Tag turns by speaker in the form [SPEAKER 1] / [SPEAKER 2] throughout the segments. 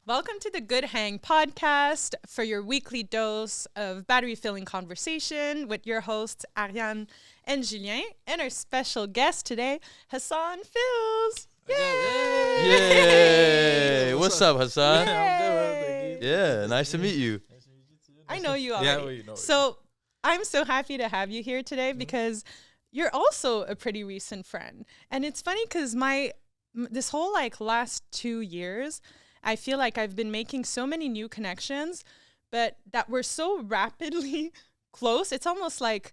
[SPEAKER 1] Welcome to the Good Hang podcast for your weekly dose of battery filling conversation with your hosts, Ariane and Julien, and our special guest today, Hassan Phills. Yay!
[SPEAKER 2] Yay! What's up, Hassan?
[SPEAKER 1] Yay!
[SPEAKER 3] I'm good. Thank you.
[SPEAKER 2] Yeah, nice to meet you.
[SPEAKER 1] I know you already.
[SPEAKER 3] Yeah, well, you know.
[SPEAKER 1] So I'm so happy to have you here today because you're also a pretty recent friend. And it's funny because this whole last 2 years, I feel like I've been making so many new connections, but that we're so rapidly close. It's almost like,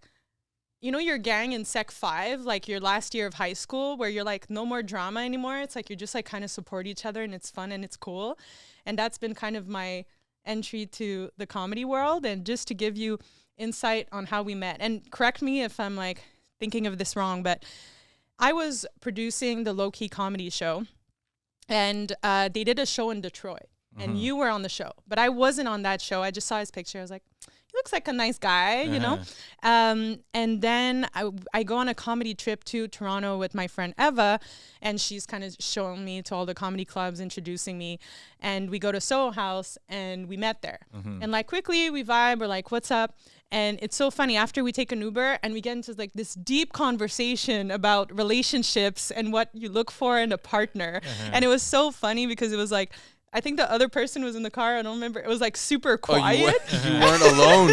[SPEAKER 1] you know, your gang in Sec 5, like your last year of high school, where you're like, no more drama anymore. It's like you're just like kind of support each other and it's fun and it's cool. And that's been kind of my entry to the comedy world. And just to give you insight on how we met, and correct me if I'm like thinking of this wrong, but I was producing the Low Key Comedy Show. And they did a show in Detroit, and you were on the show. But I wasn't on that show. I just saw his picture. I was like, he looks like a nice guy, you know? And then I go on a comedy trip to Toronto with my friend Eva, and she's kind of showing me to all the comedy clubs, introducing me. And we go to Soho House, and we met there. And like quickly, we vibe. We're like, what's up? And it's so funny, after we take an Uber and we get into like this deep conversation about relationships and what you look for in a partner. And it was so funny because it was like, I think the other person was in the car. I don't remember. It was like super quiet.
[SPEAKER 2] You weren't alone.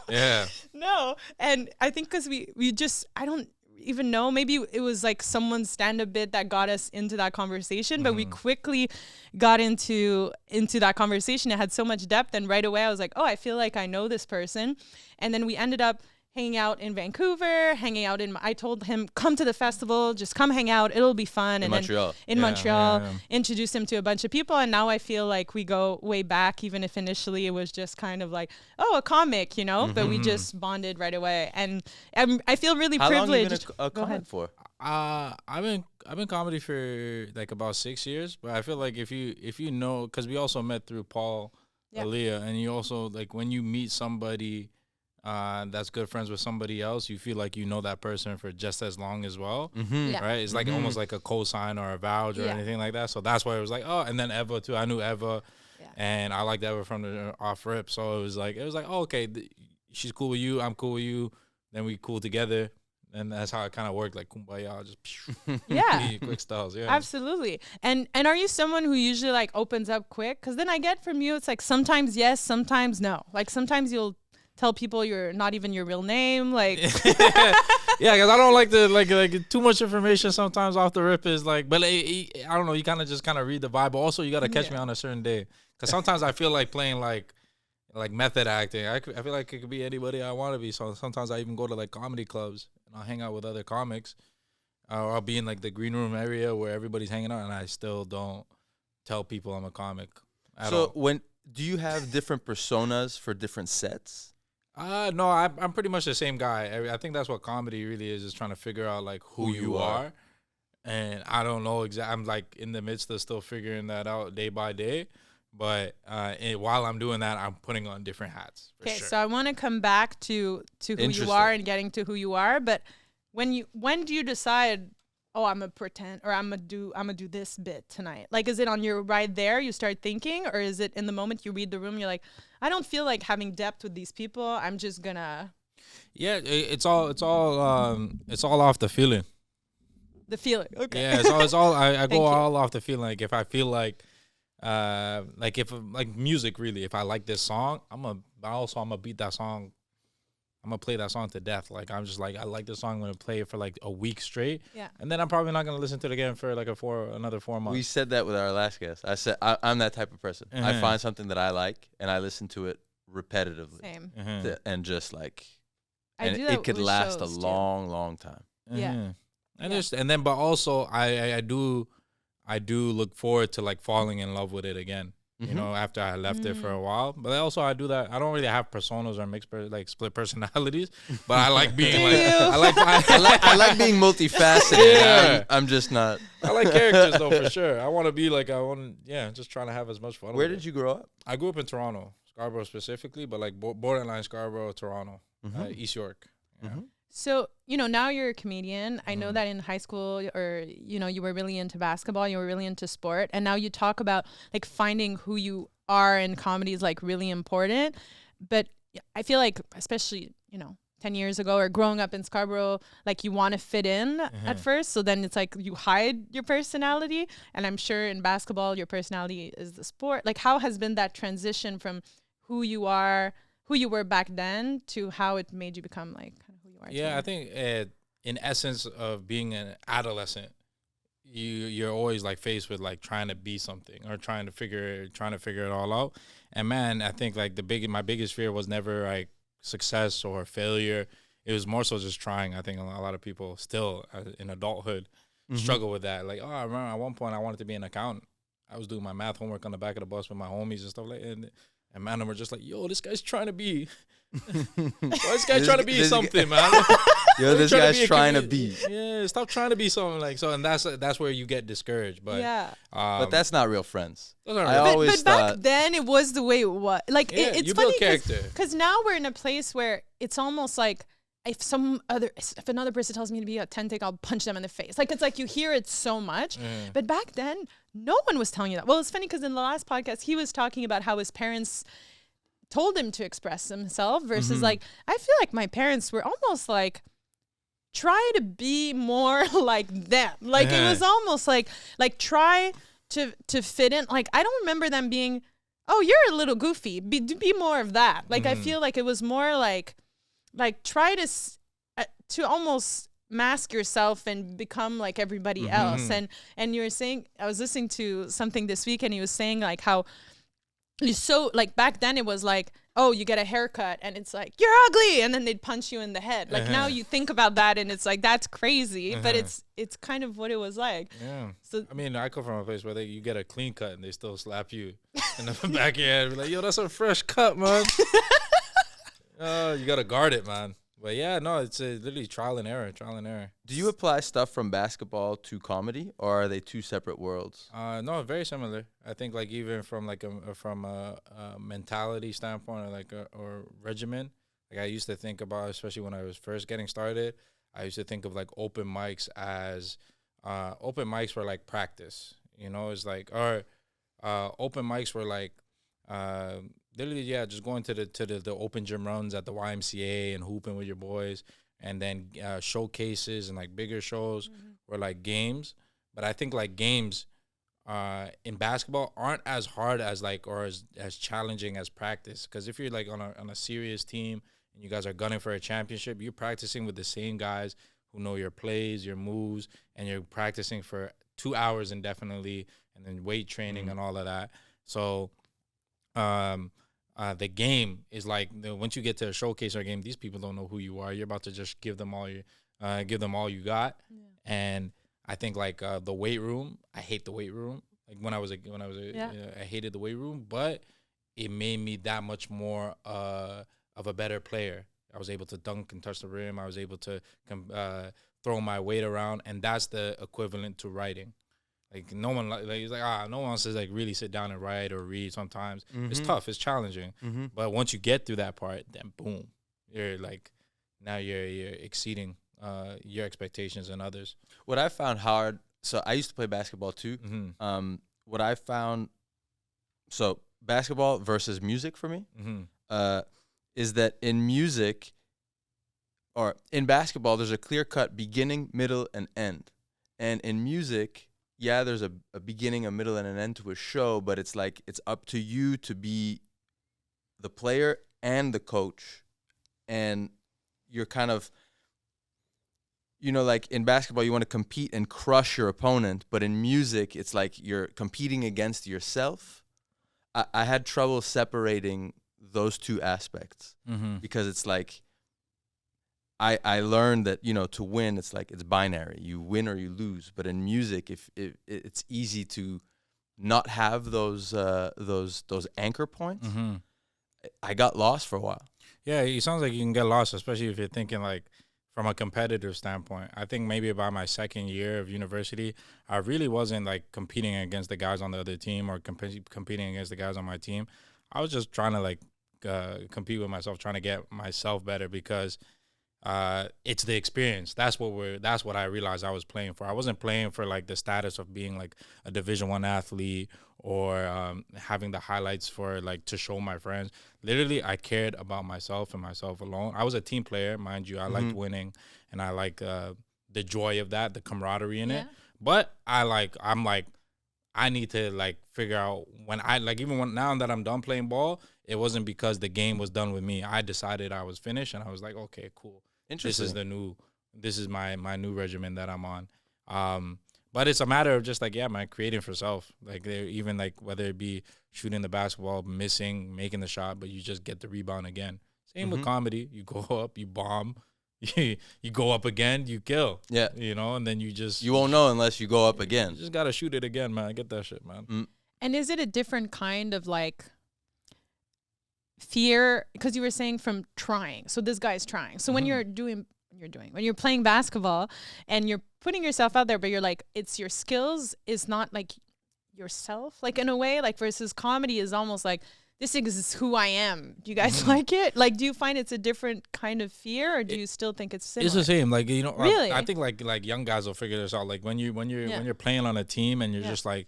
[SPEAKER 3] Yeah.
[SPEAKER 1] No. And I think because we just, I don't even know, maybe it was like someone's stand-up bit that got us into that conversation, but we quickly got into that conversation. It had so much depth, and right away I was like, oh, I feel like I know this person. And then we ended up hanging out in Vancouver, I told him, come to the festival, just come hang out, it'll be fun.
[SPEAKER 2] In Montreal.
[SPEAKER 1] Montreal, introduced him to a bunch of people, and now I feel like we go way back, even if initially it was just kind of like, oh, a comic, you know, but we just bonded right away. And I feel really
[SPEAKER 2] How
[SPEAKER 1] privileged.
[SPEAKER 2] long have you been a
[SPEAKER 1] Go ahead.
[SPEAKER 2] comic for?
[SPEAKER 3] I've been comedy for like about 6 years, but I feel like if you know, because we also met through Paul, Aaliyah, and you also like when you meet somebody that's good friends with somebody else, you feel like you know that person for just as long as well, right? It's like almost like a cosign or a vouch or anything like that. So that's why it was like, oh, and then Eva too. I knew Eva, and I liked Eva from the off rip. So it was like, oh, okay, she's cool with you, I'm cool with you, then we cool together. And that's how it kind of worked, like Kumbaya, just quick styles,
[SPEAKER 1] Absolutely. And are you someone who usually like opens up quick? Because then I get from you, it's like sometimes yes, sometimes no. Like sometimes you'll tell people you're not even your real name, like
[SPEAKER 3] yeah, because I don't like to like too much information sometimes off the rip is like, but I don't know, you kind of read the vibe, but also you got to catch me on a certain day, because sometimes I feel like playing like method acting. I feel like it could be anybody I want to be, so sometimes I even go to like comedy clubs and I'll hang out with other comics, or I'll be in like the green room area where everybody's hanging out, and I still don't tell people I'm a comic at all.
[SPEAKER 2] So do you have different personas for different sets?
[SPEAKER 3] No, I'm pretty much the same guy. I think that's what comedy really is trying to figure out like who you are. And I don't know exactly. I'm like in the midst of still figuring that out day by day. But while I'm doing that, I'm putting on different hats.
[SPEAKER 1] Okay, so I want to come back to who you are and getting to who you are. But when do you decide, oh, I'm gonna pretend, or I'm gonna do this bit tonight? Like, is it on your ride there you start thinking, or is it in the moment you read the room you're like, I don't feel like having depth with these people, I'm just gonna.
[SPEAKER 3] Yeah, it's all off the feeling.
[SPEAKER 1] The feeling, okay.
[SPEAKER 3] Yeah, it's all I go all off the feeling. Like if I feel like music really, if I like this song, I'm gonna beat that song. I'm gonna play that song to death. Like I'm just like, I like this song. I'm gonna play it for like a week straight. Yeah. And then I'm probably not gonna listen to it again for like another 4 months.
[SPEAKER 2] We said that with our last guest. I said I'm that type of person. I find something that I like and I listen to it repetitively.
[SPEAKER 1] Same.
[SPEAKER 2] And just like,
[SPEAKER 1] and
[SPEAKER 2] it could last a long time.
[SPEAKER 1] Yeah.
[SPEAKER 3] But also I do look forward to like falling in love with it again. You know, after I left it for a while. But also I do that. I don't really have personas or split personalities, but I like being
[SPEAKER 2] I like being multifaceted. Yeah. I'm just not.
[SPEAKER 3] I like characters though, for sure. I want to be like, just trying to have as much fun.
[SPEAKER 2] Where did you grow up?
[SPEAKER 3] I grew up in Toronto, Scarborough specifically, but like borderline Scarborough, Toronto, East York. Yeah.
[SPEAKER 1] So, now you're a comedian. I know that in high school or, you were really into basketball, you were really into sport. And now you talk about like finding who you are in comedy is like really important. But I feel like, especially, 10 years ago or growing up in Scarborough, like you want to fit in at first. So then it's like you hide your personality. And I'm sure in basketball, your personality is the sport. Like how has been that transition from who you were back then to how it made you become like kind of who you are
[SPEAKER 3] Yeah,
[SPEAKER 1] today?
[SPEAKER 3] I think in essence of being an adolescent, you're always like faced with like trying to be something or trying to figure it all out. And man, I think like my biggest fear was never like success or failure. It was more so just trying. I think a lot of people still in adulthood struggle with that. Like, oh, I remember at one point I wanted to be an accountant. I was doing my math homework on the back of the bus with my homies and stuff like that. And man, we're just like, yo, this guy's trying to be. Why this guy trying to be something, man?
[SPEAKER 2] Yo, this guy's trying to be.
[SPEAKER 3] Yeah, stop trying to be something like so, and that's where you get discouraged. But
[SPEAKER 1] yeah.
[SPEAKER 2] But that's not real friends.
[SPEAKER 3] Those aren't
[SPEAKER 2] I
[SPEAKER 3] real-
[SPEAKER 2] always
[SPEAKER 1] But back
[SPEAKER 2] thought.
[SPEAKER 1] then it was the way it was. Like
[SPEAKER 3] Yeah,
[SPEAKER 1] it's
[SPEAKER 3] you
[SPEAKER 1] funny
[SPEAKER 3] build character.
[SPEAKER 1] because now we're in a place where it's almost like if another person tells me to be authentic, I'll punch them in the face. Like it's like you hear it so much. But back then, no one was telling you that. Well, it's funny because in the last podcast he was talking about how his parents told him to express himself versus like I feel like my parents were almost like try to be more like them. Like it was almost like try to fit in. Like I don't remember them being, oh, you're a little goofy. Be more of that. Like I feel like it was more like try to almost mask yourself and become like everybody else. And you were saying, I was listening to something this week and he was saying like how so like back then it was like, oh, you get a haircut and it's like you're ugly and then they'd punch you in the head. Like now you think about that and it's like that's crazy, but it's kind of what it was like.
[SPEAKER 3] Yeah.
[SPEAKER 1] So
[SPEAKER 3] I mean, I come from a place where you get a clean cut and they still slap you in the back of your head. Be like, yo, that's a fresh cut, man. You gotta guard it, man. But yeah, no, it's literally trial and error.
[SPEAKER 2] Do you apply stuff from basketball to comedy, or are they two separate worlds?
[SPEAKER 3] No, very similar. I think like even from like from a mentality standpoint or like or regimen. Like I used to think about, especially when I was first getting started, I used to think of like open mics as open mics were like practice. It's like open mics were like literally, yeah, just going to the open gym runs at the YMCA and hooping with your boys, and then showcases and like bigger shows were like games. But I think like games in basketball aren't as hard as like or as challenging as practice. Because if you're like on a serious team and you guys are gunning for a championship, you're practicing with the same guys who know your plays, your moves, and you're practicing for 2 hours indefinitely, and then weight training and all of that. So the game is like once you get to a showcase or a game, these people don't know who you are. You're about to just give them all you got. And I think like the weight room, I hate the weight room. Like when I was I hated the weight room, but it made me that much more of a better player. I was able to dunk and touch the rim. I was able to throw my weight around, and that's the equivalent to writing. Like no one it's like no one wants to like really sit down and write or read. Sometimes it's tough, it's challenging. But once you get through that part, then boom, you're like now you're exceeding your expectations and others.
[SPEAKER 2] What I found hard. So I used to play basketball too. What I found, so basketball versus music for me, is that in music or in basketball, there's a clear cut beginning, middle, and end, and in music. Yeah, there's a beginning, a middle, and an end to a show, but it's like it's up to you to be the player and the coach. And you're kind of, like in basketball, you want to compete and crush your opponent, but in music, it's like you're competing against yourself. I had trouble separating those two aspects because it's like, I learned that, to win, it's like it's binary. You win or you lose. But in music, if it's easy to not have those anchor points. I got lost for a while.
[SPEAKER 3] Yeah, it sounds like you can get lost, especially if you're thinking like from a competitive standpoint. I think maybe by my second year of university, I really wasn't like competing against the guys on the other team or competing against the guys on my team. I was just trying to like compete with myself, trying to get myself better because it's the experience. That's what I realized I was playing for. I wasn't playing for like the status of being like a Division I athlete or having the highlights for like to show my friends. Literally, I cared about myself and myself alone. I was a team player, mind you. I liked winning, and I like the joy of that, the camaraderie in it. But I'm like, I need to like figure out when I like even when now that I'm done playing ball, it wasn't because the game was done with me. I decided I was finished, and I was like, okay, cool.
[SPEAKER 2] Interesting.
[SPEAKER 3] This is my new regimen that I'm on. But it's a matter of just like, yeah, man, creating for self. Like even like whether it be shooting the basketball, missing, making the shot, but you just get the rebound again. Same with comedy. You go up, you bomb, you go up again, you kill.
[SPEAKER 2] Yeah.
[SPEAKER 3] You know, and then you
[SPEAKER 2] won't know unless you go up again.
[SPEAKER 3] You just gotta shoot it again, man. Get that shit, man.
[SPEAKER 1] And is it a different kind of like fear? Because you were saying from trying. So this guy's trying. So when when you're playing basketball and you're putting yourself out there, but you're like, it's your skills is not like yourself, like in a way, like versus comedy is almost like, this is who I am. Do you guys like it? Like, do you find it's a different kind of fear, or do you still think it's similar?
[SPEAKER 3] It's the same. Like, you know,
[SPEAKER 1] really?
[SPEAKER 3] I think like young guys will figure this out. Like when you're playing on a team and you're just like,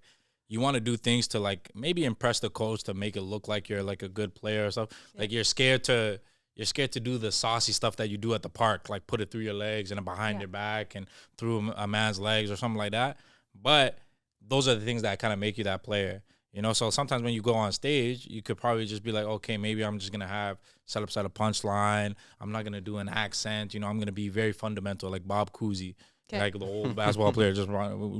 [SPEAKER 3] you want to do things to like maybe impress the coach to make it look like you're like a good player or something. Like you're scared to do the saucy stuff that you do at the park, like put it through your legs and behind your back and through a man's legs or something like that. But those are the things that kind of make you that player. You know, so sometimes when you go on stage, you could probably just be like, okay, maybe I'm just going to set up a punchline. I'm not going to do an accent. You know, I'm going to be very fundamental, like Bob Cousy, like the old basketball player, just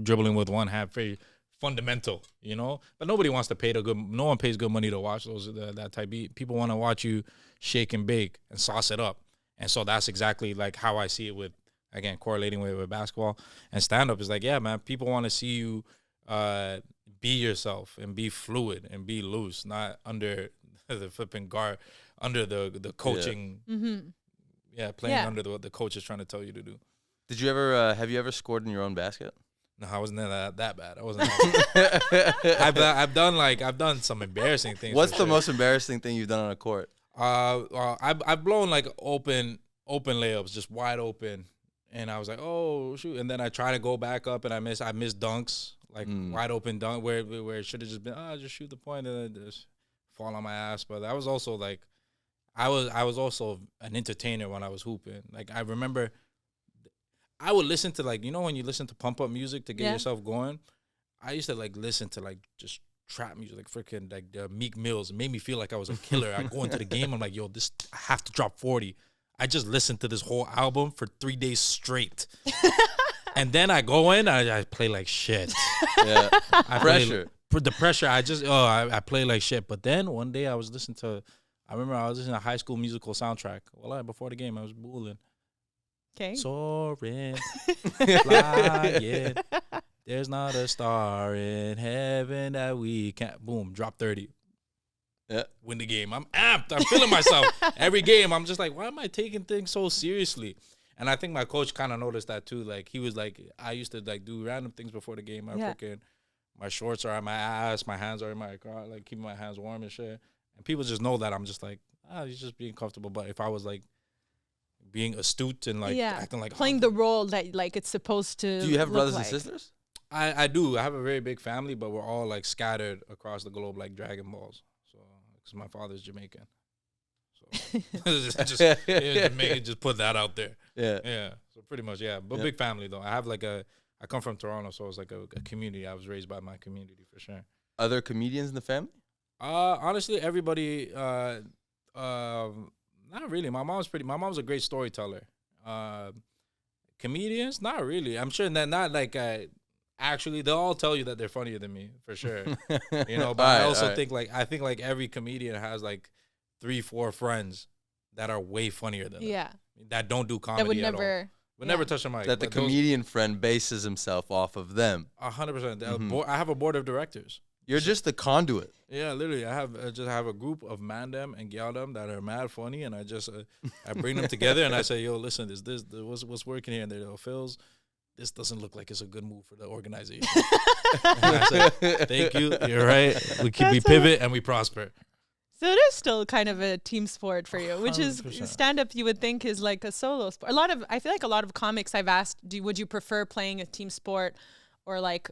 [SPEAKER 3] dribbling with one hand, very fundamental, you know. But nobody wants to pay no one pays good money to watch that type beat. People want to watch you shake and bake and sauce it up. And so that's exactly like how I see it with, again, correlating with basketball. And stand-up is like, yeah, man, people want to see you be yourself and be fluid and be loose, not under the flipping guard, under the coaching. Playing under what the coach is trying to tell you to do.
[SPEAKER 2] Did you ever have you ever scored in your own basket?
[SPEAKER 3] No, I wasn't that bad. I wasn't. I've done some embarrassing things.
[SPEAKER 2] What's the most embarrassing thing you've done on a court?
[SPEAKER 3] I've blown like open layups, just wide open, and I was like, oh shoot, and then I try to go back up and I miss dunks. Like wide open dunk where it should have just been, just shoot the point and then just fall on my ass. But I was also like, I was also an entertainer when I was hooping. Like I remember, I would listen to like, you know when you listen to pump up music to get yourself going. I used to like listen to like just trap music, like freaking like Meek Mills. It made me feel like I was a killer. I go into the game, I'm like, yo, I have to drop 40. I just listened to this whole album for 3 days straight. And then I go in, I play like shit. Yeah, the pressure. I play like shit. But then one day I was listening to High School Musical soundtrack. Well, before the game I was booling.
[SPEAKER 1] Okay.
[SPEAKER 3] Soaring, flying. There's not a star in heaven that we can't. Boom, drop 30. Yeah, win the game. I'm amped. I'm feeling myself. Every game, I'm just like, why am I taking things so seriously? And I think my coach kind of noticed that too. Like he was like, I used to like do random things before the game. My shorts are on my ass, my hands are in my car, like keeping my hands warm and shit. And people just know that I'm just like, he's just being comfortable. But if I was like being astute and like acting like
[SPEAKER 1] playing the role that like it's supposed to.
[SPEAKER 2] Do you have brothers and sisters?
[SPEAKER 3] I do. I have a very big family, but we're all like scattered across the globe like Dragon Balls. So because my father's Jamaican. Just put that out there. Yeah. So pretty much, yeah. But big family though. I come from Toronto, so it's like a community. I was raised by my community for sure.
[SPEAKER 2] Other comedians in the family?
[SPEAKER 3] Honestly, everybody. Not really. My mom's a great storyteller. Comedians, not really. I'm sure that not like. Actually, they'll all tell you that they're funnier than me for sure. You know, but I also think like every comedian has like 3-4 friends that are way funnier than them. That don't do comedy at all. Would never touch a mic.
[SPEAKER 2] That the comedian friend bases himself off of them.
[SPEAKER 3] 100%. I have a board of directors.
[SPEAKER 2] You're just the conduit.
[SPEAKER 3] Yeah, literally. I have a group of mandem and gyaldem that are mad funny, and I bring them together and I say, yo, listen, what's working here? And they're Phil's. This doesn't look like it's a good move for the organization. And I said, thank you. You're right. We pivot and we prosper.
[SPEAKER 1] So it is still kind of a team sport for you, which is
[SPEAKER 3] 100%.
[SPEAKER 1] stand-up you would think is like a solo sport. I feel like a lot of comics I've asked, would you prefer playing a team sport or like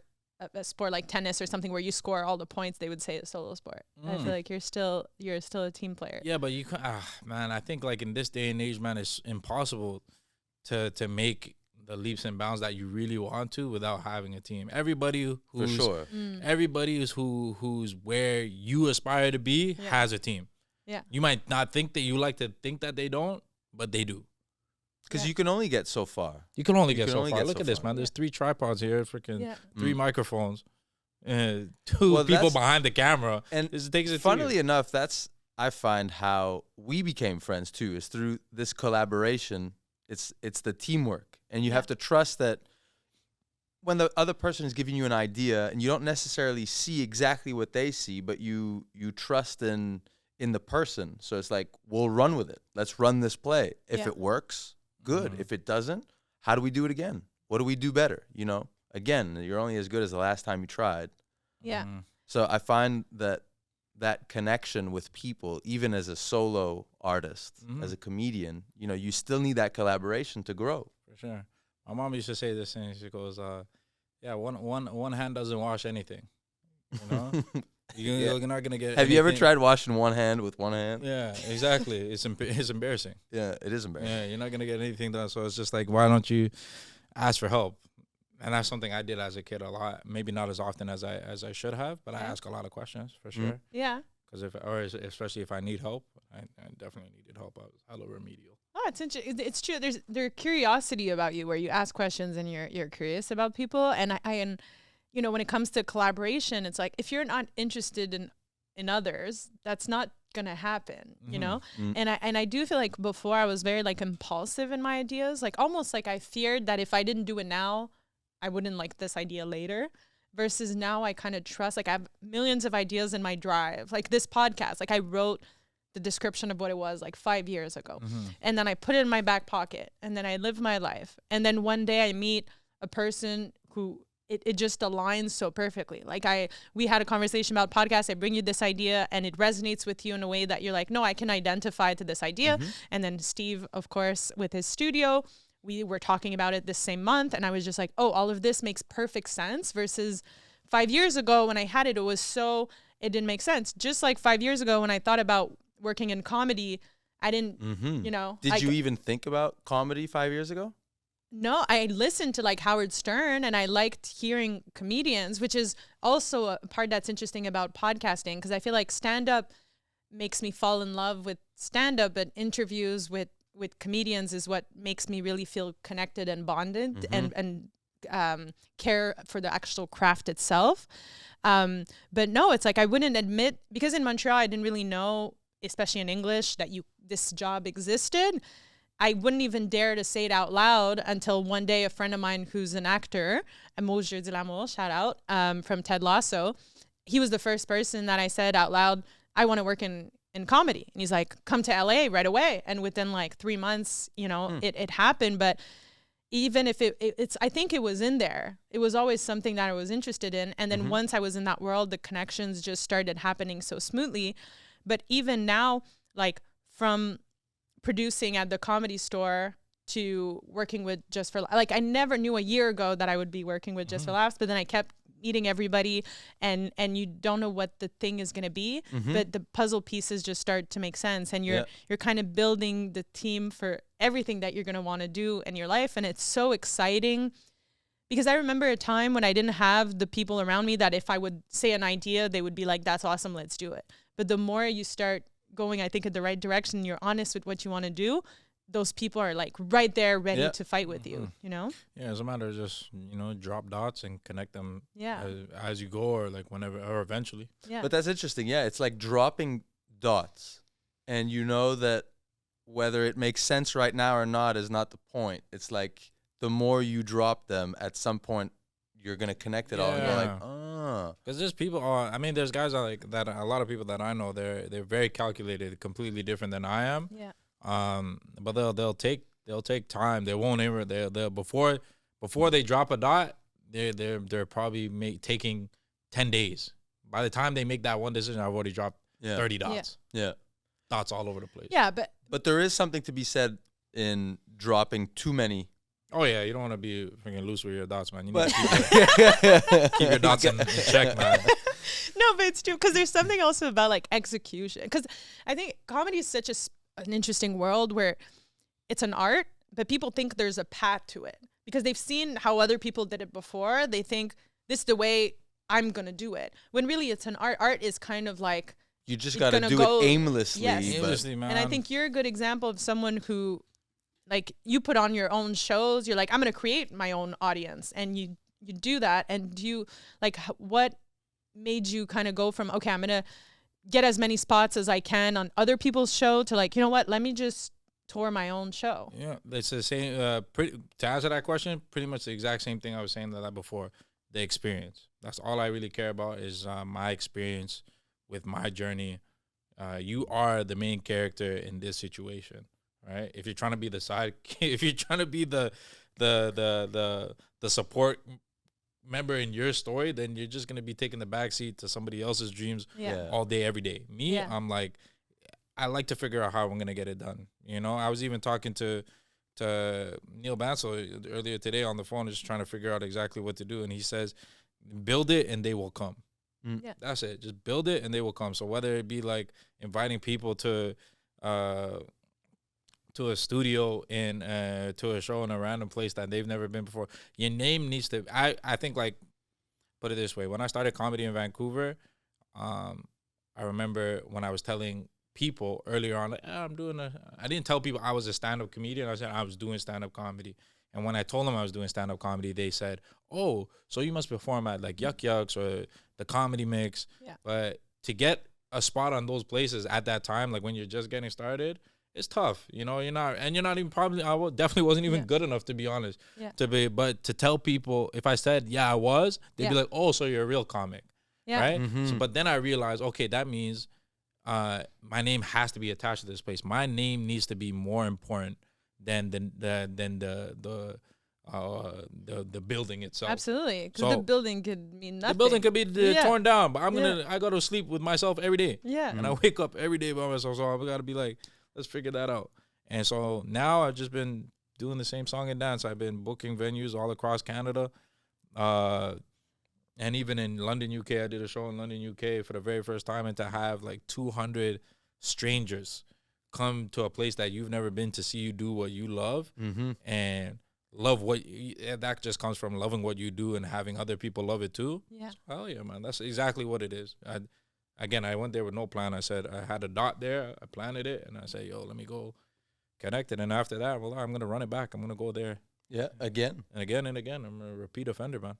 [SPEAKER 1] a sport like tennis or something where you score all the points? They would say a solo sport. I feel like you're still a team player.
[SPEAKER 3] Yeah, but you can, man, I think like in this day and age, man, it's impossible to make the leaps and bounds that you really want to without having a team. Everybody who's
[SPEAKER 2] For sure.
[SPEAKER 3] everybody who's where you aspire to be has a team.
[SPEAKER 1] Yeah.
[SPEAKER 3] You might not think that you like to think that they don't, but they do.
[SPEAKER 2] Because you can only get so far.
[SPEAKER 3] You can only get
[SPEAKER 2] can
[SPEAKER 3] so
[SPEAKER 2] only
[SPEAKER 3] far.
[SPEAKER 2] get
[SPEAKER 3] Look
[SPEAKER 2] so
[SPEAKER 3] at this,
[SPEAKER 2] far.
[SPEAKER 3] man. There's 3 tripods here, freaking
[SPEAKER 1] Yeah.
[SPEAKER 3] 3 microphones, 2
[SPEAKER 2] Well,
[SPEAKER 3] people
[SPEAKER 2] that's-
[SPEAKER 3] behind the camera.
[SPEAKER 2] And
[SPEAKER 3] This takes it.
[SPEAKER 2] funnily enough, that's I find how we became friends too is through this collaboration. It's the teamwork, and you have to trust that when the other person is giving you an idea, and you don't necessarily see exactly what they see, but you trust in the person. So it's like, we'll run with it. Let's run this play. If it works, good. If it doesn't, how do we do it again? What do we do better? You know, again, you're only as good as the last time you tried.
[SPEAKER 1] Yeah.
[SPEAKER 2] So I find that connection with people, even as a solo artist, as a comedian, you know, you still need that collaboration to grow.
[SPEAKER 3] For sure. My mom used to say this thing. She goes, "Yeah, one hand doesn't wash anything. You know, you're not gonna get."
[SPEAKER 2] Have you ever
[SPEAKER 3] anything-
[SPEAKER 2] tried washing one hand with one hand?
[SPEAKER 3] Yeah, exactly. It's embarrassing.
[SPEAKER 2] Yeah, it is embarrassing.
[SPEAKER 3] Yeah, you're not gonna get anything done. So it's just like, why don't you ask for help? And that's something I did as a kid a lot. Maybe not as often as I should have, but I ask a lot of questions for sure.
[SPEAKER 1] Yeah.
[SPEAKER 3] Because especially if I need help, I definitely needed help. I was hella remedial.
[SPEAKER 1] Oh, it's true. There's curiosity about you where you ask questions and you're curious about people. And and you know, when it comes to collaboration, it's like if you're not interested in others, that's not gonna happen, you know? And I do feel like before I was very like impulsive in my ideas, like almost like I feared that if I didn't do it now, I wouldn't like this idea later. Versus now I kind of trust, like I have millions of ideas in my drive. Like this podcast, like I wrote the description of what it was like 5 years ago. And then I put it in my back pocket and then I live my life. And then one day I meet a person who it just aligns so perfectly. Like we had a conversation about podcasts. I bring you this idea and it resonates with you in a way that you're like, no, I can identify to this idea. And then Steve, of course, with his studio, we were talking about it this same month. And I was just like, oh, all of this makes perfect sense versus 5 years ago when I had it, it didn't make sense. Just like 5 years ago when I thought about working in comedy, I didn't, you know.
[SPEAKER 2] Did you even think about comedy 5 years ago?
[SPEAKER 1] No, I listened to like Howard Stern and I liked hearing comedians, which is also a part that's interesting about podcasting because I feel like stand-up makes me fall in love with stand-up, but interviews with comedians is what makes me really feel connected and bonded and care for the actual craft itself. But no, it's like I wouldn't admit, because in Montreal I didn't really know, especially in English, that this job existed. I wouldn't even dare to say it out loud until one day a friend of mine who's an actor, Amo Jeu de l'amour, shout out, from Ted Lasso, he was the first person that I said out loud, I want to work in comedy. And he's like, come to LA right away. And within like 3 months, you know, it happened. But even if it's, I think it was in there. It was always something that I was interested in. And then once I was in that world, the connections just started happening so smoothly. But even now, like from producing at the Comedy Store to working with Just for, like, I never knew a year ago that I would be working with Just for Laughs, but then I kept meeting everybody and you don't know what the thing is going to be, but the puzzle pieces just start to make sense and you're kind of building the team for everything that you're going to want to do in your life. And it's so exciting because I remember a time when I didn't have the people around me that if I would say an idea, they would be like, that's awesome, let's do it. But the more you start going, I think, in the right direction, you're honest with what you want to do, those people are like right there ready to fight with you, you know?
[SPEAKER 3] Yeah, it's a matter of just, you know, drop dots and connect them as you go or like whenever or eventually.
[SPEAKER 1] Yeah.
[SPEAKER 2] But that's interesting. Yeah, it's like dropping dots. And you know that whether it makes sense right now or not is not the point. It's like the more you drop them, at some point you're going to connect it all. And you're like, oh.
[SPEAKER 3] Because there's people, I mean, there's guys like that, a lot of people that I know, they're very calculated, completely different than I am.
[SPEAKER 1] Yeah.
[SPEAKER 3] But they'll take time. They won't ever. They'll before they drop a dot, they're probably taking 10 days. By the time they make that one decision, I've already dropped 30 dots.
[SPEAKER 2] Yeah.
[SPEAKER 3] Dots all over the place.
[SPEAKER 1] Yeah, but
[SPEAKER 2] there is something to be said in dropping too many.
[SPEAKER 3] Oh, yeah. You don't want to be freaking loose with your dots, man. You need
[SPEAKER 2] But
[SPEAKER 3] to keep your dots in check, man.
[SPEAKER 1] no, but it's true because there's something also about like execution. Because I think comedy is such an interesting world where it's an art, but people think there's a path to it because they've seen how other people did it before. They think this is the way I'm gonna do it. When really it's an art. Art is kind of like
[SPEAKER 2] you just got to do it aimlessly.
[SPEAKER 1] Yes.
[SPEAKER 3] Aimlessly, man.
[SPEAKER 1] And I think you're a good example of someone who, like, you put on your own shows. You're like, I'm gonna create my own audience, and you do that. And you like what made you kind of go from, okay, I'm gonna get as many spots as I can on other people's show to like, you know what, let me just tour my own show.
[SPEAKER 3] Yeah, it's the same. To answer that question, pretty much the exact same thing I was saying that before. The experience. That's all I really care about is my experience with my journey. You are the main character in this situation, right? If you're trying to be the side, if you're trying to be the support member in your story, then you're just gonna be taking the backseat to somebody else's dreams all day, every day. Me, I'm like, I like to figure out how I'm gonna get it done. You know, I was even talking to Neil Bansell earlier today on the phone, just trying to figure out exactly what to do, and he says, "Build it, and they will come."
[SPEAKER 1] Yeah.
[SPEAKER 3] That's it. Just build it, and they will come. So whether it be like inviting people to a studio in to a show in a random place that they've never been before, your name needs to. I think, like, put it this way: when I started comedy in Vancouver, I remember when I was telling people earlier on, like, I didn't tell people I was a stand-up comedian. I said I was doing stand-up comedy. And when I told them I was doing stand-up comedy, they said, "Oh, so you must perform at like Yuck Yucks or the Comedy Mix."
[SPEAKER 1] Yeah.
[SPEAKER 3] But to get a spot on those places at that time, like when you're just getting started, it's tough. You know, you're not even probably, definitely wasn't even good enough, to be honest.
[SPEAKER 1] Yeah.
[SPEAKER 3] But to tell people, if I said, yeah, I was, they'd be like, "Oh, so you're a real comic."
[SPEAKER 1] Yeah.
[SPEAKER 3] Right?
[SPEAKER 2] Mm-hmm.
[SPEAKER 3] So, but then I realized, okay, that means my name has to be attached to this place. My name needs to be more important than the building itself.
[SPEAKER 1] Absolutely, because
[SPEAKER 3] So,
[SPEAKER 1] the building could mean nothing.
[SPEAKER 3] The building could be torn down, but
[SPEAKER 1] Yeah.
[SPEAKER 3] I gotta sleep with myself every day.
[SPEAKER 1] Yeah.
[SPEAKER 3] And I wake up every day by myself, so I gotta be like, let's figure that out. And so now I've just been doing the same song and dance. I've been booking venues all across Canada, and even in London, UK. I did a show in London, UK for the very first time, and to have like 200 strangers come to a place that you've never been to see you do what you love, and love that just comes from loving what you do and having other people love it too.
[SPEAKER 1] Yeah.
[SPEAKER 3] Hell yeah, man. That's exactly what it is. I went there with no plan. I said, I had a dot there. I planted it, and I said, yo, let me go connect it. And after that, well, I'm going to run it back. I'm going to go there.
[SPEAKER 2] Yeah, again.
[SPEAKER 3] And again and again. I'm a repeat offender, man.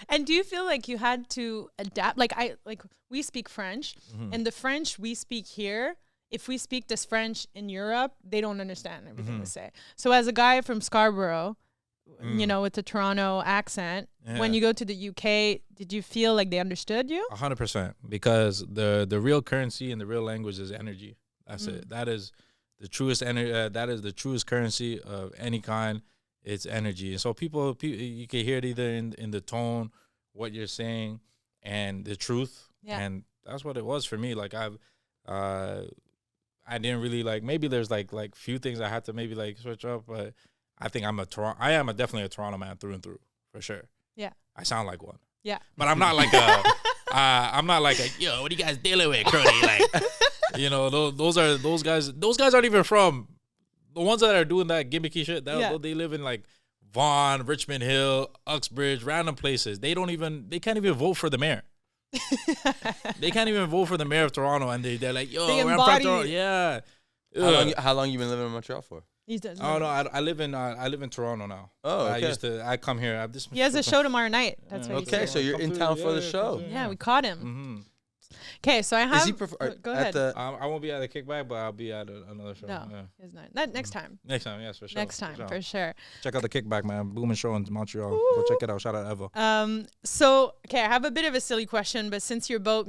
[SPEAKER 1] And do you feel like you had to adapt? Like we speak French,
[SPEAKER 3] Mm-hmm.
[SPEAKER 1] and the French we speak here, if we speak this French in Europe, they don't understand everything we say. So as a guy from Scarborough, you know, with the Toronto accent, when you go to the UK, did you feel like they understood you?
[SPEAKER 3] 100%. Because the real currency and the real language is energy. That's it. That is the truest that is the truest currency of any kind. It's energy. And so people you can hear it either in the tone, what you're saying, and the truth.
[SPEAKER 1] Yeah.
[SPEAKER 3] And that's what it was for me. Like I didn't really maybe there's like few things I had to maybe like switch up, but I think I am definitely a Toronto man through and through, for sure.
[SPEAKER 1] Yeah.
[SPEAKER 3] I sound like one.
[SPEAKER 1] Yeah.
[SPEAKER 3] But I'm not like I'm not like yo, what are you guys dealing with, Crony? Like, you know, those guys aren't even from the ones that are doing that gimmicky shit. They live in like Vaughan, Richmond Hill, Uxbridge, random places. They can't even vote for the mayor. They can't even vote for the mayor of Toronto, and they're like, yo,
[SPEAKER 1] They
[SPEAKER 3] I'm from
[SPEAKER 1] embody
[SPEAKER 3] Toronto.
[SPEAKER 1] it.
[SPEAKER 3] Yeah.
[SPEAKER 2] How long you been living in Montreal for?
[SPEAKER 1] He does.
[SPEAKER 3] Oh no, I live in Toronto now.
[SPEAKER 2] Oh, okay.
[SPEAKER 3] I come here.
[SPEAKER 1] He has a show tomorrow night. That's what he
[SPEAKER 2] Okay,
[SPEAKER 1] said.
[SPEAKER 2] so you're in town for the show.
[SPEAKER 1] Yeah, we caught him.
[SPEAKER 3] Mm-hmm.
[SPEAKER 1] Okay, so I have.
[SPEAKER 2] Is he
[SPEAKER 1] go ahead.
[SPEAKER 3] I won't be at the kickback, but I'll be at another show.
[SPEAKER 1] No,
[SPEAKER 3] Yeah.
[SPEAKER 1] he's not. That next time.
[SPEAKER 3] Next time, yes, for sure.
[SPEAKER 1] Next time, for sure.
[SPEAKER 3] Check out the kickback, man. Booming show in Montreal. Go check it out. Shout out Eva.
[SPEAKER 1] So okay, I have a bit of a silly question, but since you're both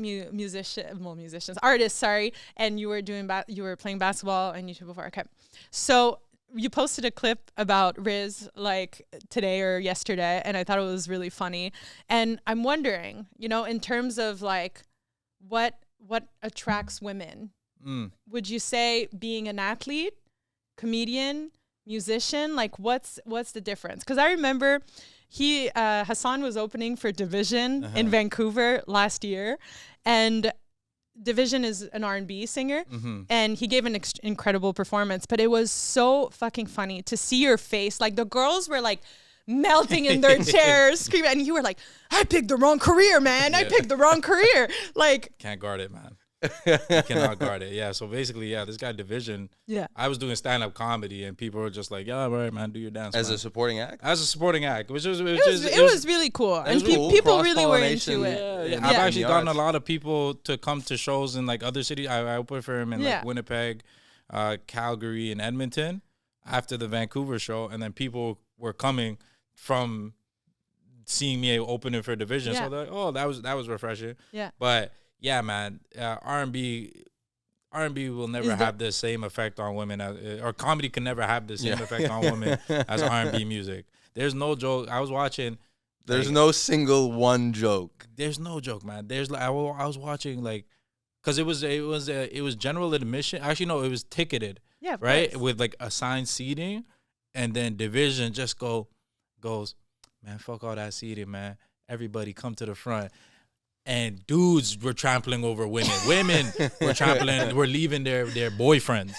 [SPEAKER 1] artists, sorry, and you were playing basketball and YouTube before. Okay, so you posted a clip about Riz like today or yesterday, and I thought it was really funny. And I'm wondering, in terms of like what attracts women? Would you say being an athlete, comedian, musician? Like, what's the difference? Because I remember Hassan was opening for Division in Vancouver last year, and Division is an R&B singer, and he gave an incredible performance. But it was so fucking funny to see your face. Like, the girls were like melting in their chairs, screaming, and you were like, I picked the wrong career, man. I picked the wrong career. Like,
[SPEAKER 3] can't guard it, man. You cannot guard it. Yeah. So basically, this guy Division.
[SPEAKER 1] Yeah.
[SPEAKER 3] I was doing stand-up comedy, and people were just like, "Yeah, all right, man, do your dance."
[SPEAKER 2] As
[SPEAKER 3] man.
[SPEAKER 2] a supporting act.
[SPEAKER 3] As a supporting act, which was
[SPEAKER 1] it was really cool, and
[SPEAKER 2] cool.
[SPEAKER 1] people really were into it.
[SPEAKER 3] Yeah. I've actually gotten a lot of people to come to shows in like other cities. I opened for him in like Winnipeg, Calgary, and Edmonton after the Vancouver show, and then people were coming from seeing me opening for Division. So they're like, "Oh, that was refreshing."
[SPEAKER 1] Yeah.
[SPEAKER 3] But yeah, man, R&B will never have the same effect on women or comedy can never have the same effect on women as R&B music. There's no joke. I was watching.
[SPEAKER 2] There's no single one joke.
[SPEAKER 3] There's no joke, man. There's I was watching like, cause it was general admission. Actually, no, it was ticketed.
[SPEAKER 1] Yeah,
[SPEAKER 3] right, with like assigned seating, and then Division just goes, man, fuck all that seating, man. Everybody come to the front. And dudes were trampling over women. Women were leaving their boyfriends.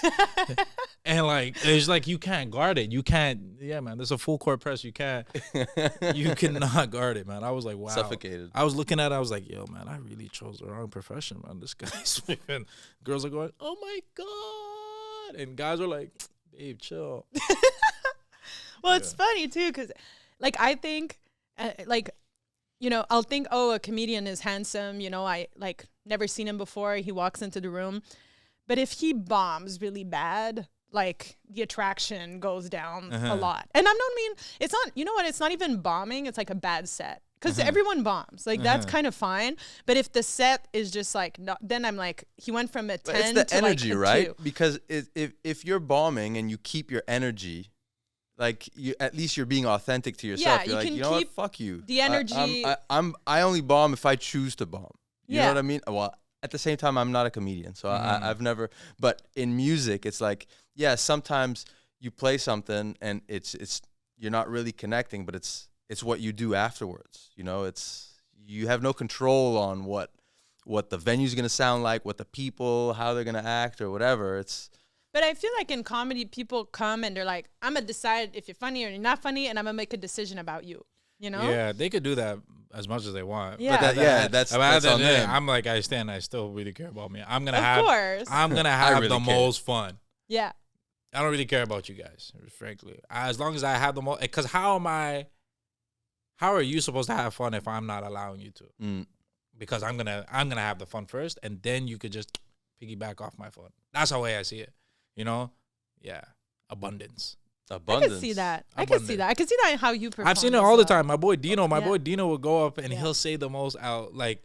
[SPEAKER 3] And like, it's like, you can't guard it. You can't, man, there's a full court press. You cannot guard it, man. I was like, wow.
[SPEAKER 2] Suffocated.
[SPEAKER 3] I was looking at it, I was like, yo, man, I really chose the wrong profession, man. This guy's freaking, girls are going, oh my God. And guys are like, babe, chill.
[SPEAKER 1] Well, it's funny too, because like, I think, I'll think, oh, a comedian is handsome. I like never seen him before. He walks into the room. But if he bombs really bad, like the attraction goes down a lot. And it's not, you know what? It's not even bombing. It's like a bad set. Because everyone bombs. Like, that's kind of fine. But if the set is just like, no, then I'm like, he went from a 10
[SPEAKER 2] it's the
[SPEAKER 1] to
[SPEAKER 2] energy,
[SPEAKER 1] like a
[SPEAKER 2] right?
[SPEAKER 1] 2.
[SPEAKER 2] Because if you're bombing and you keep your energy, like, at least you're being authentic to yourself. You're like, you know what? Fuck you.
[SPEAKER 1] The energy.
[SPEAKER 2] I only bomb if I choose to bomb. You know what I mean? Well, at the same time, I'm not a comedian, so I've never. But in music, it's like, sometimes you play something and it's you're not really connecting, but it's what you do afterwards. You have no control on what the venue's gonna sound like, what the people, how they're gonna act, or whatever.
[SPEAKER 1] But I feel like in comedy, people come and they're like, I'm going to decide if you're funny or you're not funny, and I'm going to make a decision about you,
[SPEAKER 3] Yeah, they could do that as much as they want.
[SPEAKER 1] Yeah.
[SPEAKER 2] But that's on them.
[SPEAKER 3] I'm like, I still really care about me. I'm going to
[SPEAKER 1] have
[SPEAKER 3] really the most fun.
[SPEAKER 1] Yeah.
[SPEAKER 3] I don't really care about you guys, frankly. As long as I have the most, because how are you supposed to have fun if I'm not allowing you to? Because I'm going to have the fun first, and then you could just piggyback off my fun. That's the way I see it. Abundance.
[SPEAKER 1] I can see that. I can see that in how you perform.
[SPEAKER 3] I've seen it all the time. My boy Dino will go up and he'll say the most out, like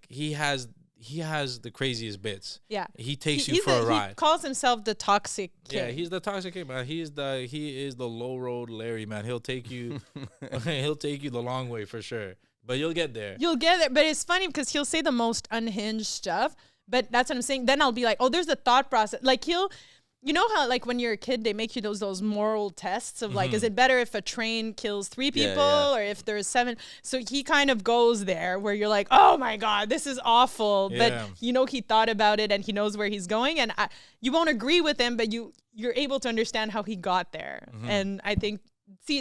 [SPEAKER 3] he has the craziest bits. Yeah. He takes you for a ride.
[SPEAKER 1] He calls himself the toxic kid.
[SPEAKER 3] Yeah, he's the toxic kid, man. He is the low road Larry, man. He'll take you the long way for sure. But you'll get there.
[SPEAKER 1] But it's funny because he'll say the most unhinged stuff. But that's what I'm saying. Then I'll be like, oh, there's a thought process. Like you know how like when you're a kid, they make you those moral tests of like, is it better if a train kills 3 people or if there's 7? So he kind of goes there where you're like, oh my God, this is awful. Yeah. But he thought about it and he knows where he's going. And you won't agree with him, but you're able to understand how he got there. And I think,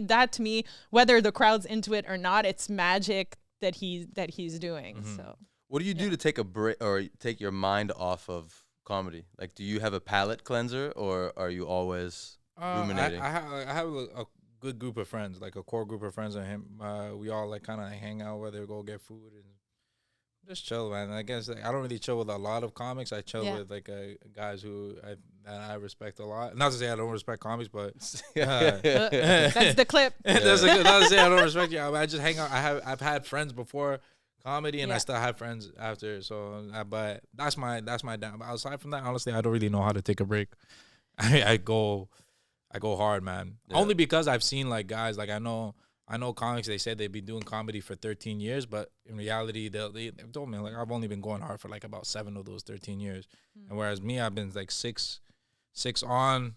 [SPEAKER 1] that to me, whether the crowd's into it or not, it's magic that he's doing. So.
[SPEAKER 2] What do you do to take a break or take your mind off of comedy? Like, do you have a palate cleanser, or are you always ruminating?
[SPEAKER 3] I have a good group of friends, like a core group of friends and him. We all like kind of hang out, whether go get food and just chill, man. I guess I don't really chill with a lot of comics. I chill with like guys who I respect a lot. Not to say I don't respect comics, but
[SPEAKER 1] that's the clip.
[SPEAKER 3] Not to say I don't respect you. I just hang out. I've had friends before comedy, and I still have friends after. So, but that's my down. But aside from that, honestly, I don't really know how to take a break. I go hard, man. Yeah. Only because I've seen like guys, like I know I know comics, they said they've been doing comedy for 13 years, but in reality, they told me, like, I've only been going hard for, like, about 7 of those 13 years. And whereas me, I've been, like, six on,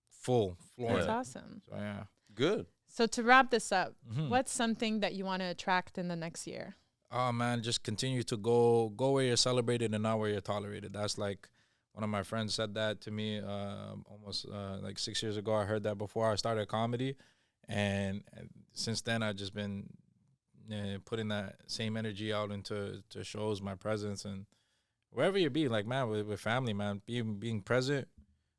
[SPEAKER 3] full, flooring.
[SPEAKER 1] That's awesome.
[SPEAKER 3] So, yeah.
[SPEAKER 2] Good.
[SPEAKER 1] So to wrap this up, what's something that you want to attract in the next year?
[SPEAKER 3] Oh, man, just continue to go where you're celebrated and not where you're tolerated. That's, like, one of my friends said that to me almost, like, 6 years ago. I heard that before I started comedy. And since then, I've just been putting that same energy out into shows, my presence, and wherever you be, like, man, with family, man, being present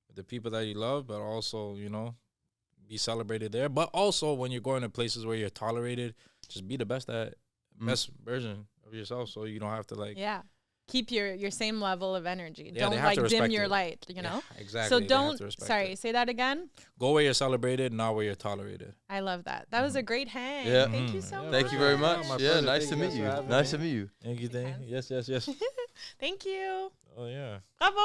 [SPEAKER 3] with the people that you love, but also, you know, be celebrated there. But also, when you're going to places where you're tolerated, just be the best version of yourself, so you don't have to, like,
[SPEAKER 1] keep your same level of energy.
[SPEAKER 3] Yeah,
[SPEAKER 1] Don't like dim your light, you know?
[SPEAKER 3] Exactly.
[SPEAKER 1] So don't, say that again.
[SPEAKER 3] Go where you're celebrated, not where you're tolerated.
[SPEAKER 1] I love that. That was a great hang.
[SPEAKER 2] Yeah.
[SPEAKER 1] Thank you so much.
[SPEAKER 2] Thank you very much.
[SPEAKER 3] My
[SPEAKER 2] Yeah,
[SPEAKER 3] pleasure.
[SPEAKER 2] nice
[SPEAKER 3] Thank
[SPEAKER 2] to
[SPEAKER 3] you
[SPEAKER 2] meet
[SPEAKER 3] guys
[SPEAKER 2] you.
[SPEAKER 3] for having
[SPEAKER 2] Nice
[SPEAKER 3] me.
[SPEAKER 2] to meet you.
[SPEAKER 3] Thank you. Yes.
[SPEAKER 1] Thank you.
[SPEAKER 3] Oh, yeah.
[SPEAKER 1] Bravo.